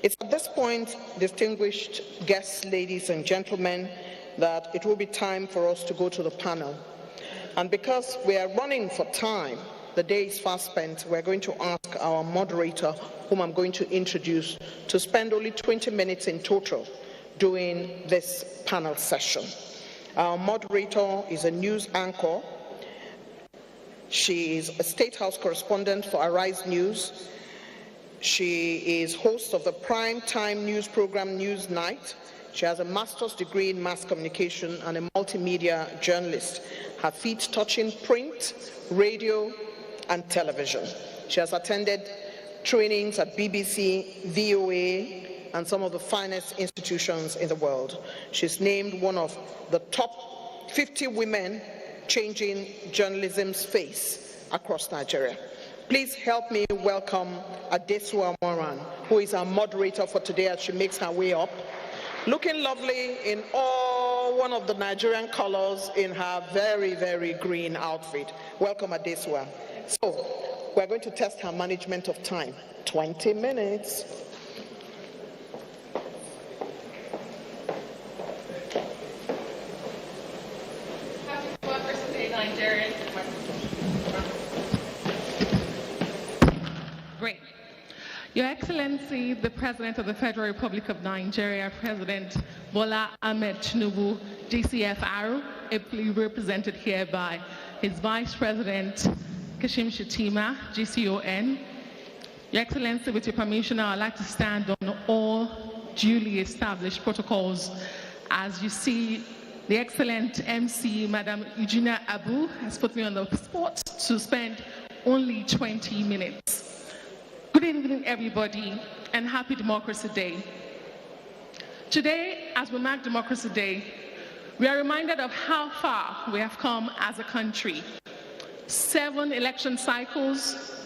It's at this point, distinguished guests, ladies and gentlemen, that it will be time for us to go to the panel. And because we are running for time, the day is fast spent, we're going to ask our moderator, whom I'm going to introduce, to spend only 20 minutes in total doing this panel session. Our moderator is a news anchor. She is a State House correspondent for Arise News. She is host of the prime time news program News Night. She has a master's degree in mass communication and a multimedia journalist. Her feet touching print, radio, and television. She has attended trainings at BBC, VOA, and some of the finest institutions in the world. She's named one of the top 50 women changing journalism's face across Nigeria. Please help me welcome Adesua Moran, who is our moderator for today as she makes her way up. Looking lovely in all one of the Nigerian colors in her very, very green outfit. Welcome, Adesua. So, we're going to test her management of time. 20 minutes. Happy Democracy Day, Nigerian. Great. Your Excellency, the President of the Federal Republic of Nigeria, President Bola Ahmed Tinubu, DCFR, ably represented here by his Vice President, Kashim Shettima, GCON. Your Excellency, with your permission, I would like to stand on all duly established protocols. As you see, the excellent MC, Madam Eugenia Abu, has put me on the spot to spend only 20 minutes. Good evening, everybody, and happy Democracy Day. Today, as we mark Democracy Day, we are reminded of how far we have come as a country. 7 election cycles,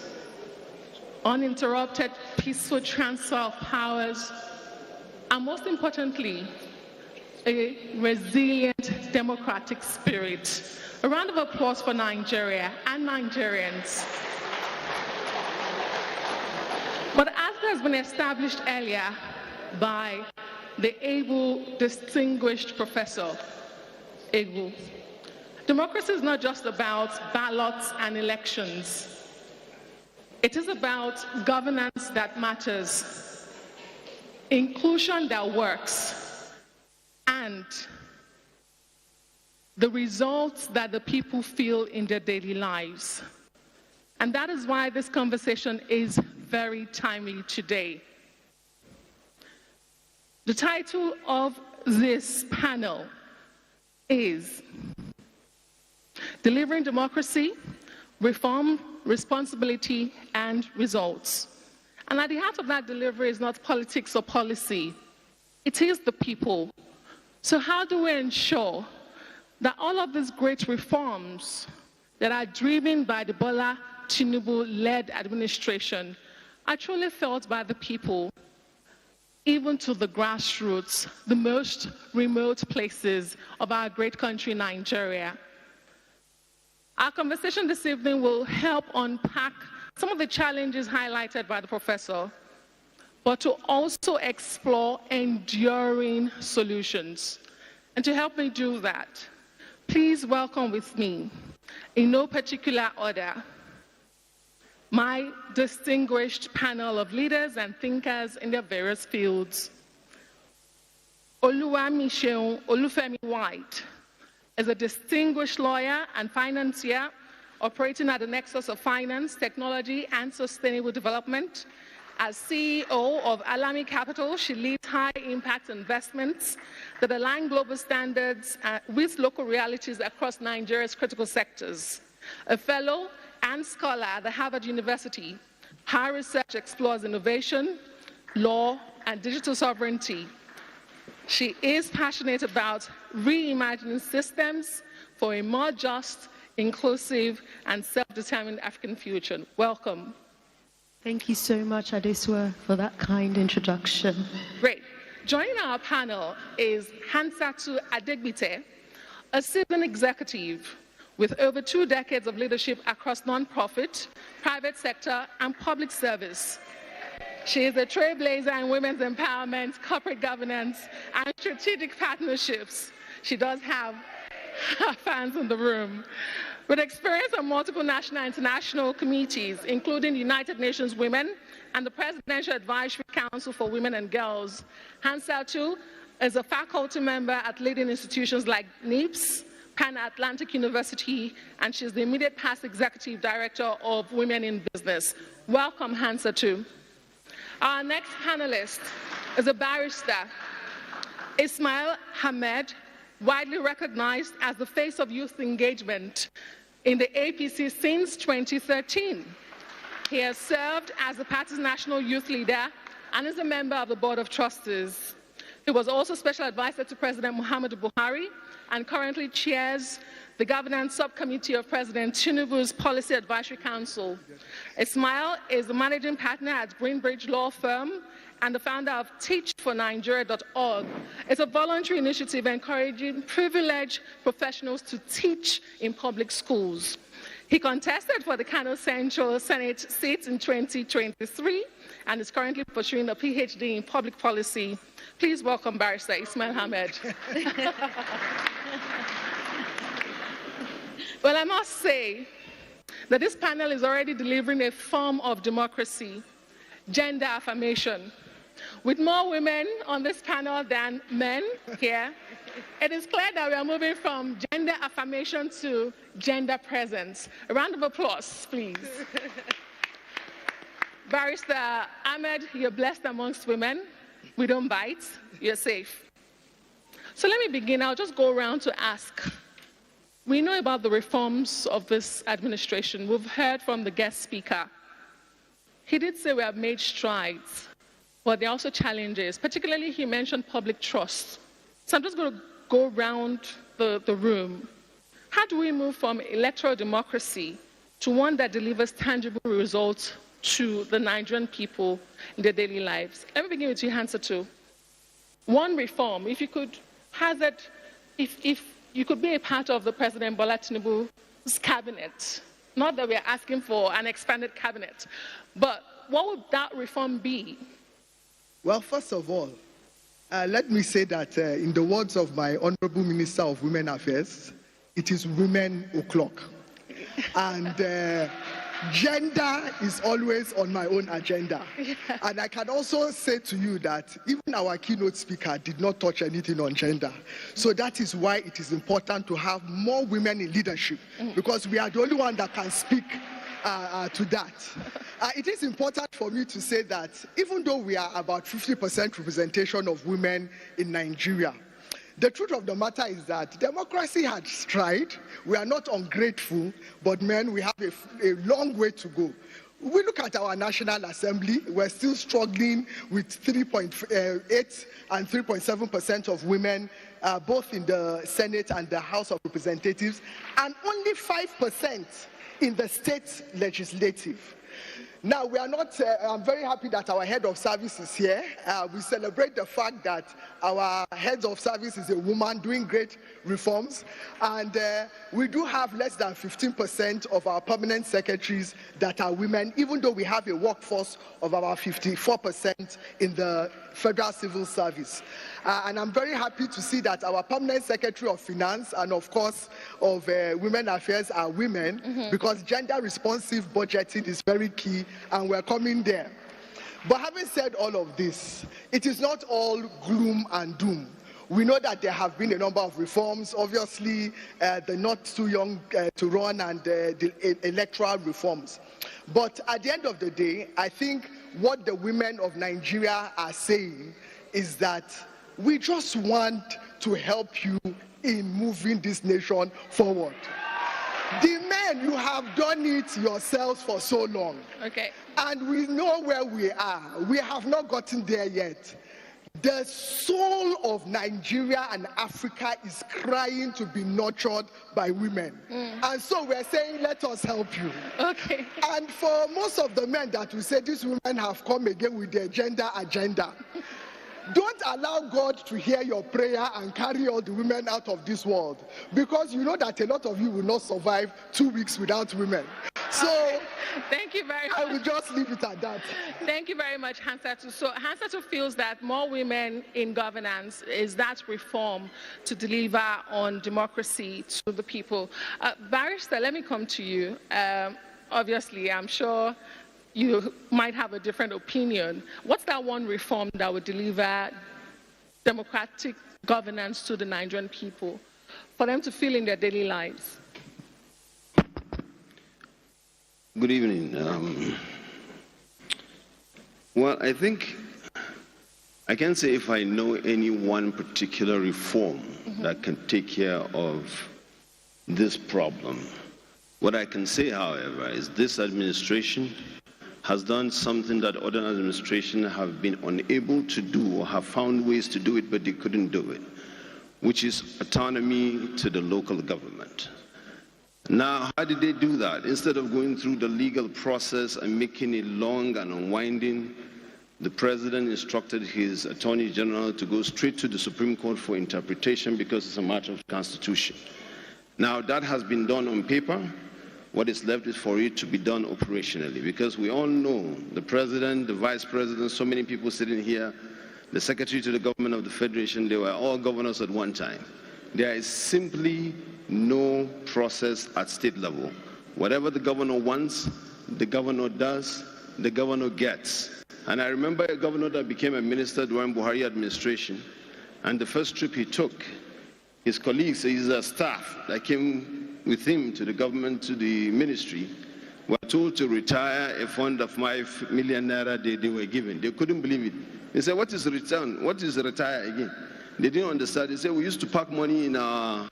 uninterrupted, peaceful transfer of powers, and most importantly, a resilient democratic spirit. A round of applause for Nigeria and Nigerians. But as has been established earlier by the able, distinguished Professor Egwu, democracy is not just about ballots and elections. It is about governance that matters, inclusion that works, and the results that the people feel in their daily lives. And that is why this conversation is very timely today. The title of this panel is Delivering Democracy, Reform, Responsibility, and Results. And at the heart of that delivery is not politics or policy. It is the people. So how do we ensure that all of these great reforms that are driven by the Bola Tinubu-led administration are truly felt by the people, even to the grassroots, the most remote places of our great country, Nigeria? Our conversation this evening will help unpack some of the challenges highlighted by the professor, but to also explore enduring solutions. And to help me do that, please welcome with me, in no particular order, my distinguished panel of leaders and thinkers in their various fields. Oluwamiseun Olufemi White is a distinguished lawyer and financier operating at the nexus of finance, technology, and sustainable development. As CEO of Alami Capital, she leads high-impact investments that align global standards with local realities across Nigeria's critical sectors. A fellow and scholar at the Harvard University, her research explores innovation, law, and digital sovereignty. She is passionate about reimagining systems for a more just, inclusive, and self-determined African future. Welcome. Thank you so much, Adesua, for that kind introduction. Great. Joining our panel is Hansatu Adegbite, a seasoned executive with over 2 decades of leadership across nonprofit, private sector, and public service. She is a trailblazer in women's empowerment, corporate governance, and strategic partnerships. She does have fans in the room. With experience on multiple national and international committees, including the United Nations Women and the Presidential Advisory Council for Women and Girls, Hansatu is a faculty member at leading institutions like NIPS, Pan Atlantic University, and she's the immediate past executive director of Women in Business. Welcome, Hansatu. Our next panelist is a barrister, Ismail Hamed, widely recognized as the face of youth engagement in the APC since 2013. He has served as the party's national youth leader and is a member of the Board of Trustees. He was also special advisor to President Muhammadu Buhari and currently chairs the governance subcommittee of President Tinubu's Policy Advisory Council. Ismail is the managing partner at Greenbridge Law Firm and the founder of teachfornigeria.org. It's a voluntary initiative encouraging privileged professionals to teach in public schools. He contested for the Kano Central Senate seat in 2023 and is currently pursuing a PhD in public policy. Please welcome Barrister Ismail Hamed. Well, I must say that this panel is already delivering a form of democracy, gender affirmation. With more women on this panel than men here, it is clear that we are moving from gender affirmation to gender presence. A round of applause, please. Barrister Ahmed, you're blessed amongst women. We don't bite. You're safe. So let me begin. I'll just go around to ask. We know about the reforms of this administration. We've heard from the guest speaker. He did say we have made strides, but there are also challenges. Particularly, he mentioned public trust. So I'm just going to go around the room. How do we move from electoral democracy to one that delivers tangible results to the Nigerian people in their daily lives? Let me begin with you, Hansatu. One reform, if you could hazard, if you could be a part of the President Bola Tinubu's cabinet, not that we're asking for an expanded cabinet, but what would that reform be? Well, first of all, let me say that in the words of my Honorable Minister of Women Affairs, it is women o'clock. And gender is always on my own agenda. Yeah. And I can also say to you that even our keynote speaker did not touch anything on gender. So that is why it is important to have more women in leadership, because we are the only one that can speak to that. It is important for me to say that even though we are about 50% representation of women in Nigeria, the truth of the matter is that democracy has tried. We are not ungrateful, but men, we have a long way to go. We look at our National Assembly, we're still struggling with 3.8 and 3.7% of women, both in the Senate and the House of Representatives, and only 5% in the state legislative. Now, we are not, I'm very happy that our head of service is here. We celebrate the fact that our head of service is a woman doing great reforms. And we do have less than 15% of our permanent secretaries that are women, even though we have a workforce of about 54% in the Federal Civil Service. And I'm very happy to see that our permanent secretary of finance and of course of women affairs are women, because gender responsive budgeting is very key and we're coming there. But having said all of this, it is not all gloom and doom. We know that there have been a number of reforms, obviously the not too young to run and the electoral reforms. But at the end of the day, I think what the women of Nigeria are saying is that we just want to help you in moving this nation forward. The men, you have done it yourselves for so long. Okay. And we know where we are. We have not gotten there yet. The soul of Nigeria and Africa is crying to be nurtured by women. And so we're saying, let us help you. Okay. And for most of the men that will say these women have come again with their gender agenda, don't allow God to hear your prayer and carry all the women out of this world, because you know that a lot of you will not survive 2 weeks without women. So thank you very much. I will just leave it at that. Thank you very much, Hansatu. So Hansatu feels that more women in governance is that reform to deliver on democracy to the people. Barrister, let me come to you. Obviously, I'm sure you might have a different opinion. What's that one reform that would deliver democratic governance to the Nigerian people for them to feel in their daily lives? Good evening. Well, I think I can't say if I know any one particular reform that can take care of this problem. What I can say, however, is this administration has done something that other administrations have been unable to do or have found ways to do it, but they couldn't do it, which is autonomy to the local government. Now, how did they do that? Instead of going through the legal process and making it long and unwinding, the president instructed his attorney general to go straight to the Supreme Court for interpretation because it's a matter of the Constitution. Now, that has been done on paper. What is left is for it to be done operationally, because we all know the president, the vice president, so many people sitting here, the secretary to the government of the federation, they were all governors at one time. There is simply no process at state level. Whatever the governor wants, the governor does, the governor gets. And I remember a governor that became a minister during Buhari administration, and the first trip he took, his colleagues, his staff that came with him to the government, to the ministry, were told to retire a fund of 5 million naira they were given. They couldn't believe it. They said, what is return? What is retire again? They didn't understand. They said, we used to pack money in our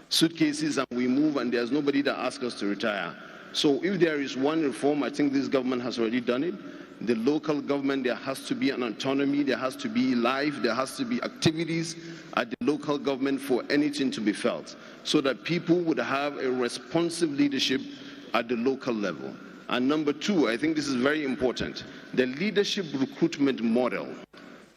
suitcases and we move, and there's nobody that asks us to retire. So if there is one reform, I think this government has already done it. The local government, there has to be an autonomy, there has to be life, there has to be activities at the local government for anything to be felt, so that people would have a responsive leadership at the local level. And number two, I think this is very important, the leadership recruitment model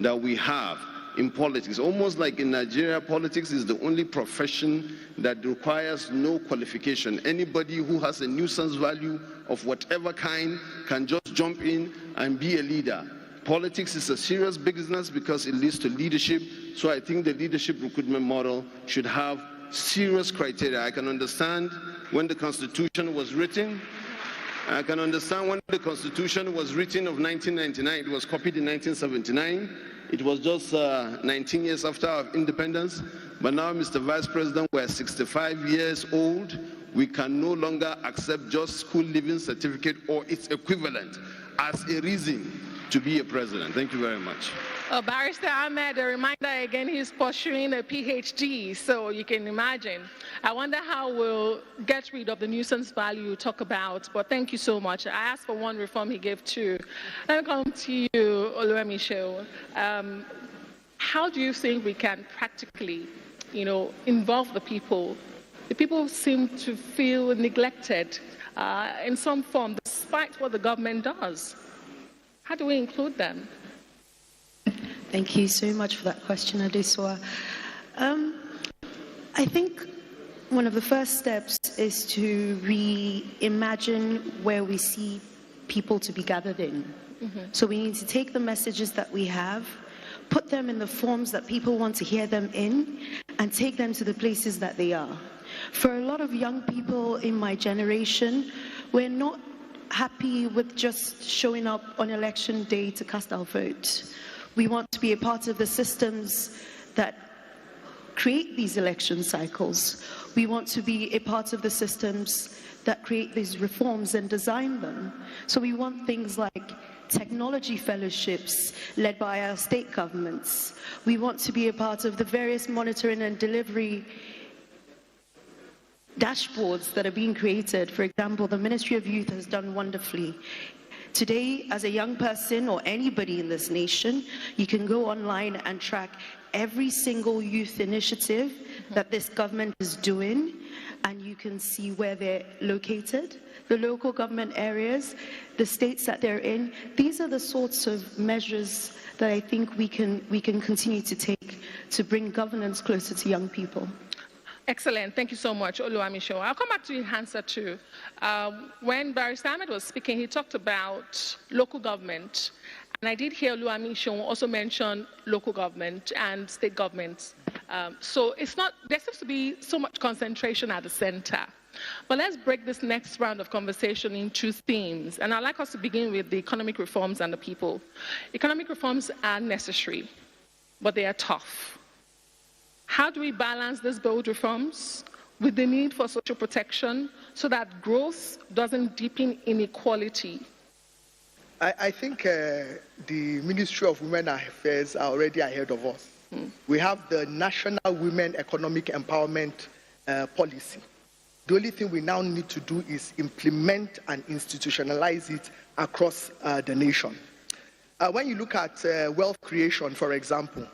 that we have in politics, almost like in Nigeria, politics is the only profession that requires no qualification. Anybody who has a nuisance value of whatever kind can just jump in and be a leader. Politics is a serious business because it leads to leadership, so I think the leadership recruitment model should have serious criteria. I can understand when the Constitution was written. I can understand when the Constitution was written of 1999, it was copied in 1979. It was just 19 years after our independence. But now, Mr. Vice President, we're 65 years old. We can no longer accept just school leaving certificate or its equivalent as a reason to be a president. Thank you very much. Barrister Ahmed, a reminder again, he's pursuing a PhD, so you can imagine. I wonder how we'll get rid of the nuisance value you talk about, but thank you so much. I asked for one reform, he gave two. Let me come to you, Oluwamichel. How do you think we can practically, involve the people? The people seem to feel neglected in some form, despite what the government does. How do we include them? Thank you so much for that question, Adesua. I think one of the first steps is to reimagine where we see people to be gathered in. So we need to take the messages that we have, put them in the forms that people want to hear them in, and take them to the places that they are. For a lot of young people in my generation, we're not happy with just showing up on election day to cast our vote. We want to be a part of the systems that create these election cycles. We want to be a part of the systems that create these reforms and design them. So we want things like technology fellowships led by our state governments. We want to be a part of the various monitoring and delivery dashboards that are being created. For example, the Ministry of Youth has done wonderfully. Today, as a young person or anybody in this nation, you can go online and track every single youth initiative that this government is doing, and you can see where they're located, the local government areas, the states that they're in. These are the sorts of measures that I think we can continue to take to bring governance closer to young people. Excellent. Thank you so much, Oluwamisho. I'll come back to your answer too. When Barrister Ahmed was speaking, he talked about local government. And I did hear Oluwamisho also mention local government and state governments. So it's not, there seems to be so much concentration at the center. But let's break this next round of conversation into themes. And I'd like us to begin with the economic reforms and the people. Economic reforms are necessary, but they are tough. How do we balance these bold reforms with the need for social protection so that growth doesn't deepen inequality? I think the Ministry of Women Affairs are already ahead of us. We have the National Women Economic Empowerment Policy. The only thing we now need to do is implement and institutionalize it across the nation. When you look at wealth creation, for example,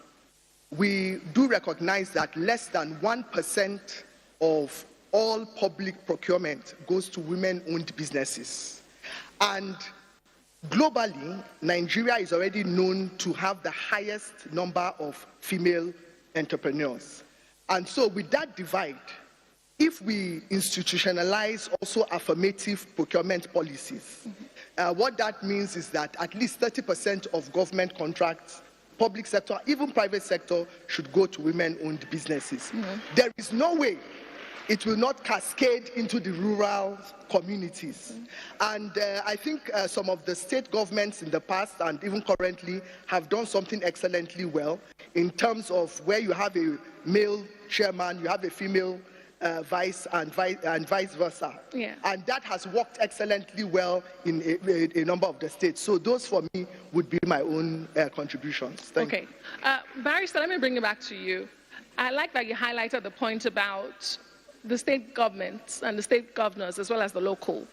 we do recognize that less than 1% of all public procurement goes to women-owned businesses. And globally, Nigeria is already known to have the highest number of female entrepreneurs. And so with that divide, if we institutionalize also affirmative procurement policies, what that means is that at least 30% of government contracts, public sector, even private sector, should go to women-owned businesses. There is no way it will not cascade into the rural communities. And I think some of the state governments in the past and even currently have done something excellently well in terms of where you have a male chairman, you have a female vice and vice versa. Yeah. And that has worked excellently well in a number of the states. So those for me would be my own contributions. Thank you. Barrister, let me bring it back to you. I like that you highlighted the point about the state governments and the state governors as well as the local.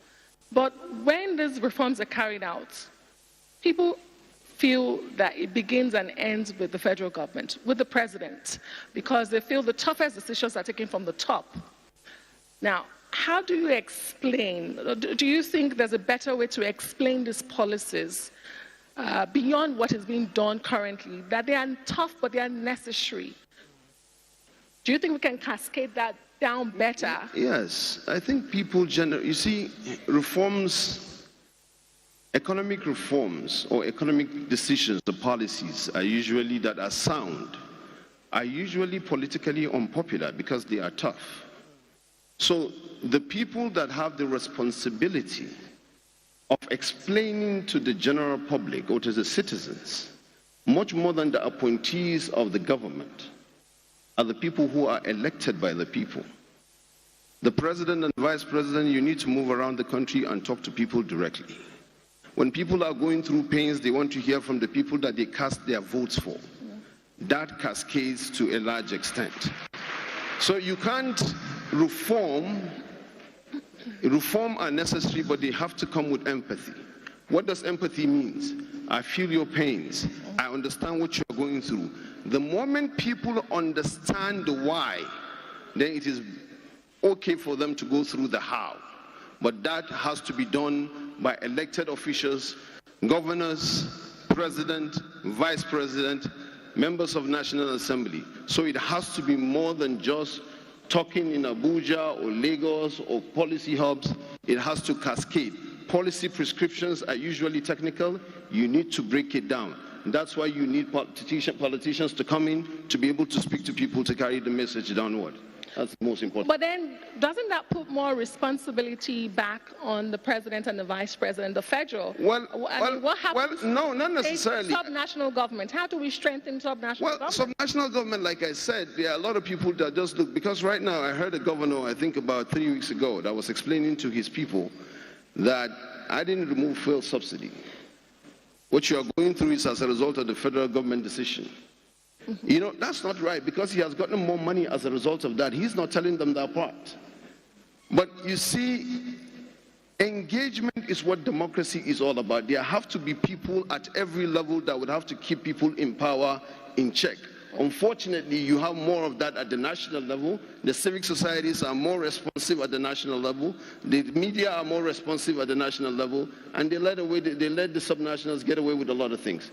But when these reforms are carried out, people feel that it begins and ends with the federal government, with the president, because they feel the toughest decisions are taken from the top. Now, how do you explain, do you think there's a better way to explain these policies beyond what is being done currently, that they are tough but they are necessary? Do you think we can cascade that down better? Yes, I think people generally, you see, reforms, economic reforms or economic decisions or policies are usually that are sound, are usually politically unpopular because they are tough. So the people that have the responsibility of explaining to the general public or to the citizens, much more than the appointees of the government, are the people who are elected by the people. The president and vice president, you need to move around the country and talk to people directly. When people are going through pains, they want to hear from the people that they cast their votes for. That cascades to a large extent. So you can't reform are necessary, but they have to come with empathy. What does empathy mean? I feel your pains. I understand what you're going through. The moment people understand the why, then it is okay for them to go through the how. But that has to be done by elected officials, governors, president, vice president, members of National Assembly. So it has to be more than just talking in Abuja or Lagos or policy hubs. It has to cascade. Policy prescriptions are usually technical. You need to break it down. That's why you need politicians to come in to be able to speak to people to carry the message downward. That's the most important. But then, doesn't that put more responsibility back on the president and the vice president, the federal? Well, what happens? Well, no, not necessarily. Subnational government. How do we strengthen subnational government? Well, subnational government, like I said, there are a lot of people that just look, because right now I heard a governor, I think about 3 weeks ago, that was explaining to his people that I didn't remove fuel subsidy. What you are going through is as a result of the federal government decision. You know, that's not right, because he has gotten more money as a result of that. He's not telling them that part. But you see, engagement is what democracy is all about. There have to be people at every level that would have to keep people in power in check. Unfortunately, you have more of that at the national level. The civic societies are more responsive at the national level. The media are more responsive at the national level, and they let the subnationals get away with a lot of things.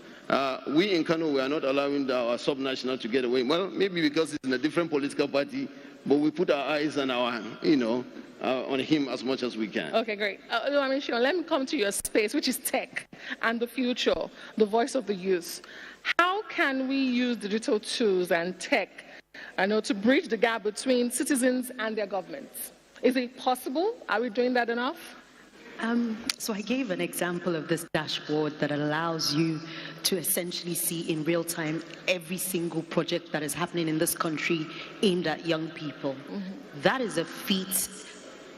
We in Kano, we are not allowing our subnational to get away. Well, maybe because it's in a different political party, but we put our eyes on on him as much as we can. Okay, great. Let me come to your space, which is tech and the future, the voice of the youth. How can we use digital tools and tech to bridge the gap between citizens and their governments? Is it possible? Are we doing that enough? So I gave an example of this dashboard that allows you to essentially see in real time every single project that is happening in this country aimed at young people. Mm-hmm. That is a feat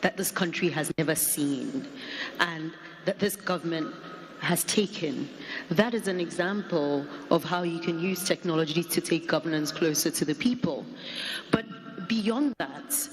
that this country has never seen and that this government has taken. That is an example of how you can use technology to take governance closer to the people. But beyond that,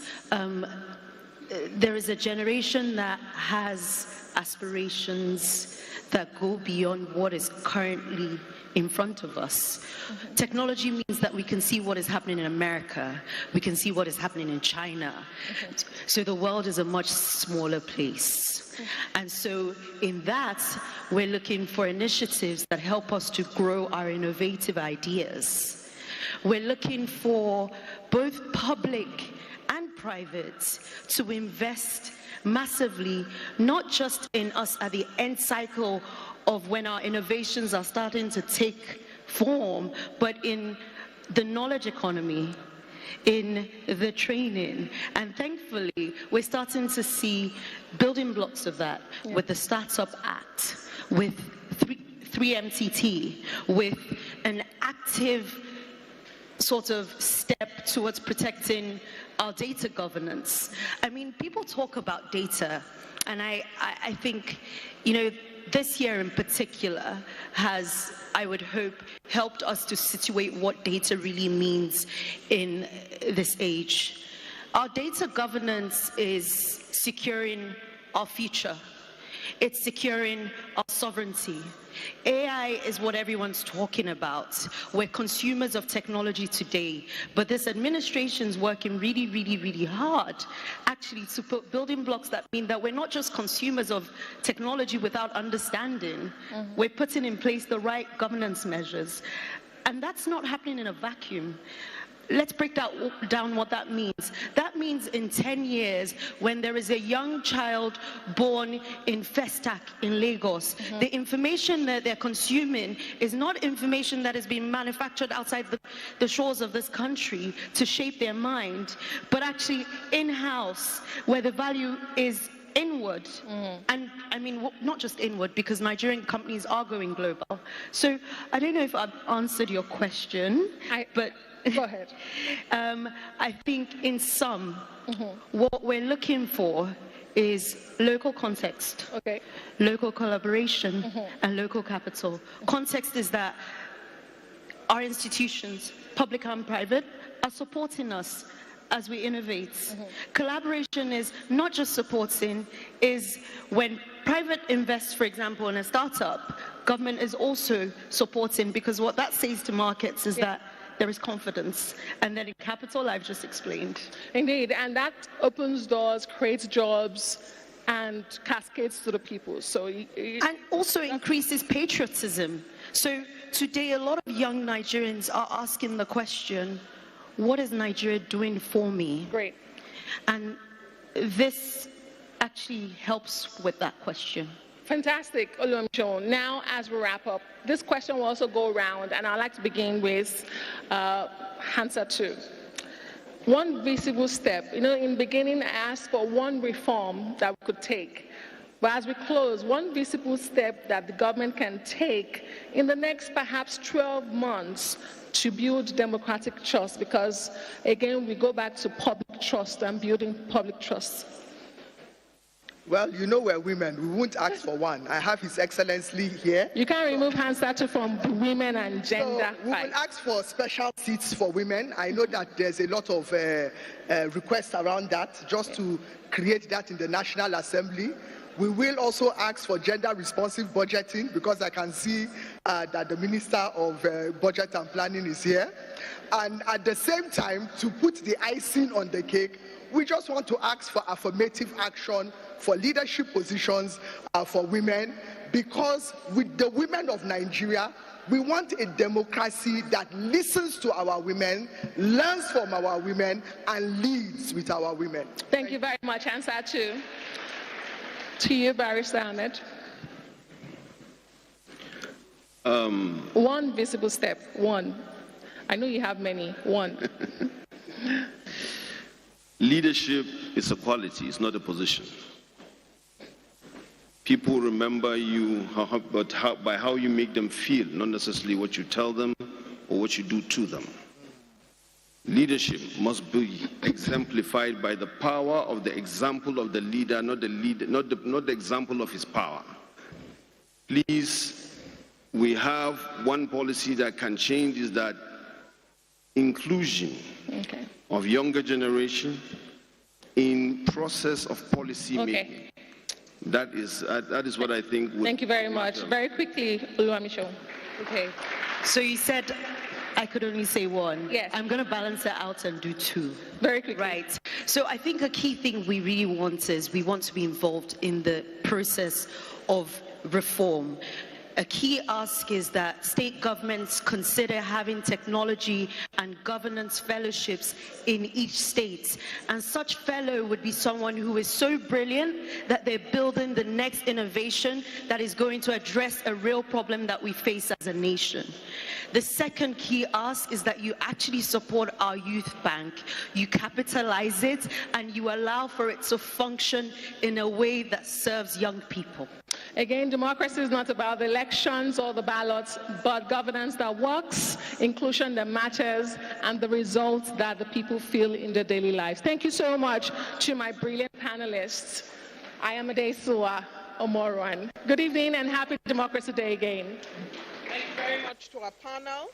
there is a generation that has aspirations that go beyond what is currently in front of us. Mm-hmm. Technology means that we can see what is happening in America, we can see what is happening in China. Mm-hmm. So the world is a much smaller place. Mm-hmm. And so in that, we're looking for initiatives that help us to grow our innovative ideas. We're looking for both public and private to invest massively, not just in us at the end cycle of when our innovations are starting to take form, but in the knowledge economy, in the training. And thankfully, we're starting to see building blocks of that with the Startup Act, with 3MTT, with an active sort of step towards protecting our data governance. I mean, people talk about data, and I think, this year in particular has, I would hope, helped us to situate what data really means in this age. Our data governance is securing our future. It's securing our sovereignty. AI is what everyone's talking about. We're consumers of technology today, but this administration's working really, really, really hard actually to put building blocks that mean that we're not just consumers of technology without understanding. Mm-hmm. We're putting in place the right governance measures. And that's not happening in a vacuum. Let's break down what that means. That means in 10 years, when there is a young child born in Festac in Lagos, mm-hmm. the information that they're consuming is not information that is being manufactured outside the shores of this country to shape their mind, but actually in-house, where the value is inward. Mm. And I mean, not just inward, because Nigerian companies are going global. So I don't know if I've answered your question, but go ahead. I think in sum, mm-hmm. what we're looking for is local context, okay. local collaboration, mm-hmm. and local capital. Mm-hmm. Context is that our institutions, public and private, are supporting us as we innovate. Mm-hmm. Collaboration is not just supporting, is when private invests, for example, in a startup, government is also supporting, because what that says to markets is that there is confidence. And then in capital, I've just explained. Indeed, and that opens doors, creates jobs, and cascades to the people. So and also increases patriotism. So today, a lot of young Nigerians are asking the question, what is Nigeria doing for me? Great. And this actually helps with that question. Fantastic, Oluwamiso. Now, as we wrap up, this question will also go around, and I'd like to begin with answer 2. One visible step. In the beginning, I asked for one reform that we could take. But as we close, one visible step that the government can take in the next perhaps 12 months to build democratic trust, because, again, we go back to public trust and building public trust. Well, we're women. We won't ask for one. I have His Excellency here. You can remove answer 2 from women and gender. So we will ask for special seats for women. I know that there's a lot of requests around that, just to create that in the National Assembly. We will also ask for gender-responsive budgeting, because I can see that the Minister of Budget and Planning is here. And at the same time, to put the icing on the cake, we just want to ask for affirmative action for leadership positions for women, because with the women of Nigeria, we want a democracy that listens to our women, learns from our women, and leads with our women. Thank you very much. Answer to you, Barrister Ahmed. One visible step, one. I know you have many, one. Leadership is a quality, it's not a position. People remember you by how you make them feel, not necessarily what you tell them or what you do to them. Leadership must be exemplified by the power of the example of the leader, not the example of his power. Please, we have one policy that can change, is that inclusion of younger generation in process of policy making. That is what I think would. Thank you very much. Very quickly, Oluwamiso. Okay. So you said I could only say one. Yes. I'm going to balance it out and do two. Very quickly. Right. So I think a key thing we really want is we want to be involved in the process of reform. A key ask is that state governments consider having technology and governance fellowships in each state. And such fellow would be someone who is so brilliant that they're building the next innovation that is going to address a real problem that we face as a nation. The second key ask is that you actually support our youth bank. You capitalize it and you allow for it to function in a way that serves young people. Again, democracy is not about the elections or the ballots, but governance that works, inclusion that matters, and the results that the people feel in their daily lives. Thank you so much to my brilliant panelists. I am Adesua Omorwan. Good evening and happy Democracy Day again. Thank you very much to our panel.